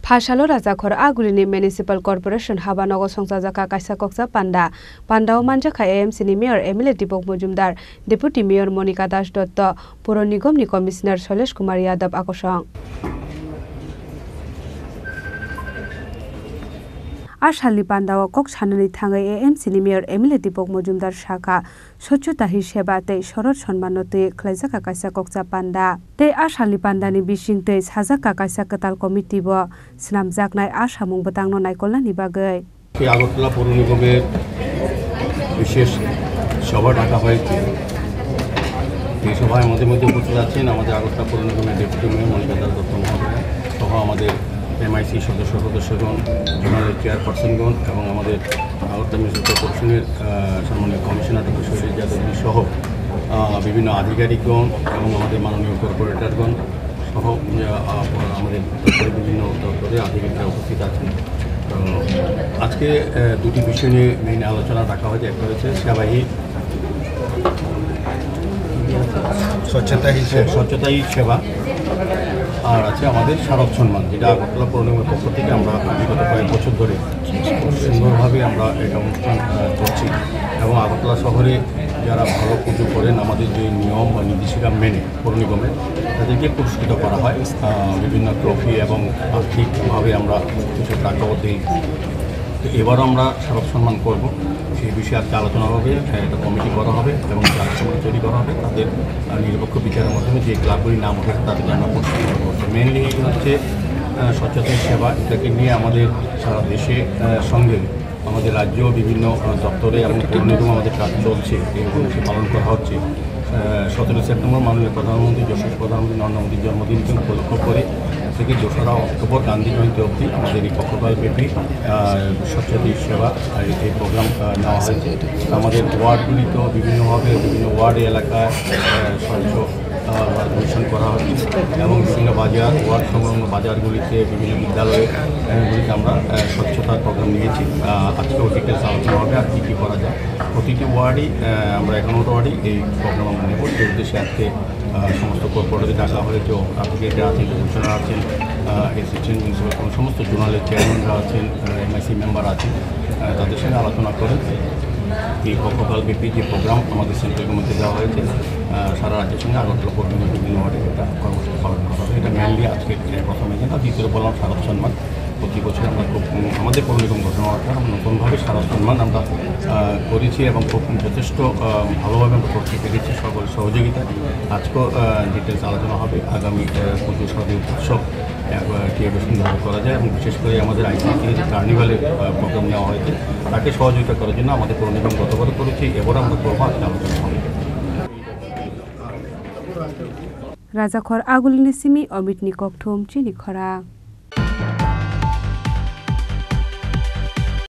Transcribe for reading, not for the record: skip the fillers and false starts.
Phasalo Rajakhor Agulini Municipal Corporation Habanogo Songzajaka Kaisa Koksa Pandao Manjaka AMC ni Mayor Emile Dipok Mojumdar Deputy Mayor Monica Das Dotto Puro Nigom ni Commissioner Shailesh Kumar Yadav Akosang Ashali Pandao Kok Chanani Thangai AMC ni Mayor Emile Dipok Mojumdar Shaka Sochota Hiseba Tei Shorot Sonmanote Klaijaka Kaisa Koksa Panda Tei Ashali Pandani Bishing Tei Sajaka Kaisa Ketal Committee bo Snamjaknai Ashamung Batangno Naikolani Bagai Agartala পৌর নিগমের বিশেষ সভা ডাকা হয়েছে। এই সভায় মধ্যে উপস্থিত আছেন আমাদের আগরতলা পৌর নিগমের ডেপুটি মেয়র মনিকা দাস দত্ত মহোদয় সহ আমাদের MIC সদস্যগণ, জোনাল চেয়ারপারসনগণ এবং আমাদের আগরতলা মিউনিসিপ্যাল কর্পোরেশনের সম্মানীয় কমিশনার ডক্টর শৈলেশ যাদব সহ বিভিন্ন আধিকারিকগণ এবং আমাদের মাননীয় কর্পোরেটরগণ সহ আমাদের বিভিন্ন দপ্তরে আধিকারিকরা উপস্থিত আছেন। আজকে দুটি বিষয় নিয়ে মেইন আলোচনা রাখা হয়েছে। একটা হচ্ছে সেবাহী স্বচ্ছতাই সেবা, আর আছে আমাদের শারদ সম্মান, যেটা আগরতলা পৌর নিগমের পক্ষ থেকে আমরা বিগত কয়েক বছর ধরে সুন্দরভাবে আমরা এটা অনুষ্ঠান করছি এবং আগরতলা শহরে যারা ভালো পুজো করেন আমাদের যে নিয়ম বা নির্দেশিকা মেনে পৌর নিগমের তাদেরকে পুরস্কৃত করা হয় বিভিন্ন ট্রফি এবং আর্থিকভাবে আমরা কিছু টাকাও দিই। তো এবারও আমরা শারদ সম্মান করব, সেই বিষয়ে আজকে আলোচনা হবে, একটা কমিটি করা হবে এবং শারদ সম্মান তৈরি করা হবে। তাদের নিরপেক্ষ বিচারের মাধ্যমে যে ক্লাবগুলির নাম হবে তাদেরকে আমরা পুরস্কৃত করবো। মেনলি হচ্ছে স্বচ্ছতা সেবা, এটাকে নিয়ে আমাদের সারা দেশে সঙ্গে আমাদের রাজ্য বিভিন্ন দপ্তরে এবং পৌর নিগম আমাদের কাজ চলছে, এই অনুষ্ঠান পালন করা হচ্ছে। 17 সেপ্টেম্বর মাননীয় প্রধানমন্ত্রী যশস্বী প্রধানমন্ত্রী নরেন্দ্র মোদীর জন্মদিনকে উপলক্ষ করে থেকে 2রা অক্টোবর গান্ধী জয়ন্তী অবধি আমাদের এই পক্ষকালব্যাপী স্বচ্ছতা সেবা এই প্রোগ্রাম নেওয়া হয়েছে। আমাদের ওয়ার্ডগুলিতেও বিভিন্নভাবে বিভিন্ন ওয়ার্ড এলাকায় স্বচ্ছ অনুষ্ঠান করা হচ্ছে এবং বিভিন্ন বাজার ওয়ার্ড সংলগ্ন বাজারগুলিতে বিভিন্ন বিদ্যালয়গুলিতে আমরা স্বচ্ছতার প্রোগ্রাম নিয়েছি। আজকেও ডিটেলস আলোচনা হবে আর কী করা যায়। প্রতিটি ওয়ার্ডই আমরা 11টা ওয়ার্ডই এই প্রোগ্রাম আমরা নেব। যে উদ্দেশ্যে আজকে সমস্ত কর্পোরেটর ডাকা হয়েছে, আধিকারিকরা আছেন, কমিশনার আছেন, অ্যাসিস্ট্যান্ট মিউনিসিপাল সমস্ত জোনালের চেয়ারম্যানরা আছেন, MIC মেম্বার আছেন, তাদের সঙ্গে আলোচনা করে এই পক্ষকালব্যাপী যে প্রোগ্রাম আমাদের সেন্ট্রাল গভর্নমেন্টে দেওয়া হয়েছে সারা রাজ্যের সঙ্গে আগরতলা পৌর নিগমের বিভিন্ন ওয়ার্ডে এটা কর্মসূচি পালন করা হবে। এটা মেনলি আজকে প্রথম এজেন্ডা। দ্বিতীয় বললাম শারদ সম্মান। প্রতি বছর আমরা খুব আমাদের পৌর নিগম গঠন হওয়ার পর নতুনভাবে শারদ সম্মান আমরা করেছি এবং খুব যথেষ্ট ভালোভাবে আমরা করতে পেরেছি সকলের সহযোগিতা। আজকেও ডিটেলস আলোচনা হবে। আগামী পুজো শারদীয় উৎসব কীভাবে সুন্দরভাবে করা যায় এবং বিশেষ করে আমাদের ICC যে কার্নিভালের প্রোগ্রাম নেওয়া হয়েছে তাকে সহযোগিতা করার জন্য আমাদের পৌর নিগম গতবার করেছি, এবার আমরা করবো। আজকে আলোচনা হবে। Rajakhor Agulini Simi Omit Nikok Thom Chini Khora